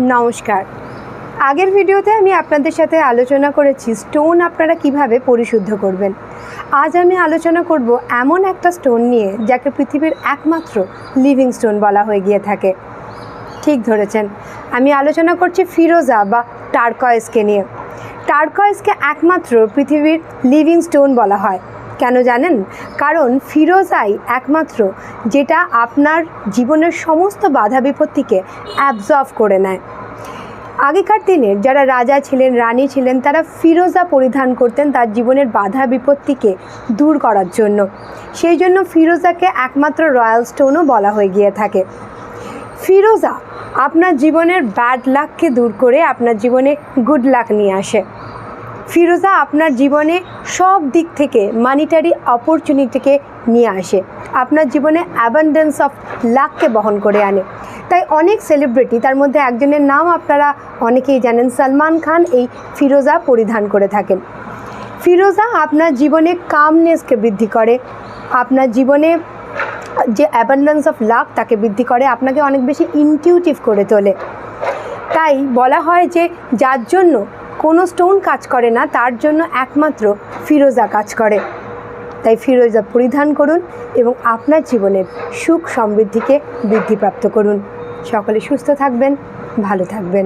নমস্কার। আগের ভিডিওতে আমি আপনাদের সাথে আলোচনা করেছি স্টোন আপনারা কিভাবে পরিশুদ্ধ করবেন। আজ আমি আলোচনা করব এমন একটা স্টোন নিয়ে যাকে পৃথিবীর একমাত্র লিভিং স্টোন বলা হয়ে গিয়ে থাকে। ঠিক ধরেছেন, আমি আলোচনা করছি ফিরোজা বা টারকয়েজকে নিয়ে। টারকয়েজকে একমাত্র পৃথিবীর লিভিং স্টোন বলা হয়। কেন জানেন? কারণ ফিরোজাই একমাত্র যেটা আপনার জীবনের সমস্ত বাধা বিপত্তিকে অ্যাবজর্ব করে নেয়। আগেকার দিনের যারা রাজা ছিলেন, রানী ছিলেন, তারা ফিরোজা পরিধান করতেন তার জীবনের বাধা বিপত্তিকে দূর করার জন্য। সেই জন্য ফিরোজাকে একমাত্র রয়্যাল স্টোনও বলা হয়ে গিয়ে থাকে। ফিরোজা আপনার জীবনের ব্যাড লাককে দূর করে আপনার জীবনে গুড লাক নিয়ে আসে। ফিরোজা আপনার জীবনে সব দিক থেকে মানিটারি অপরচুনিটিকে নিয়ে আসে, আপনার জীবনে অ্যাবান্ডেন্স অফ লাককে বহন করে আনে। তাই অনেক সেলিব্রিটি, তার মধ্যে একজনের নাম আপনারা অনেকেই জানেন, সালমান খান, এই ফিরোজা পরিধান করে থাকেন। ফিরোজা আপনার জীবনে কামনেসকে বৃদ্ধি করে, আপনার জীবনে যে অ্যাবান্ডেন্স অফ লাক তাকে বৃদ্ধি করে, আপনাকে অনেক বেশি ইনটিউটিভ করে তোলে। তাই বলা হয় যে যার জন্য কোনো স্টোন কাজ করে না, তার জন্য একমাত্র ফিরোজা কাজ করে। তাই ফিরোজা পরিধান করুন এবং আপনার জীবনের সুখ সমৃদ্ধিকে বৃদ্ধিপ্রাপ্ত করুন। সকলে সুস্থ থাকবেন, ভালো থাকবেন।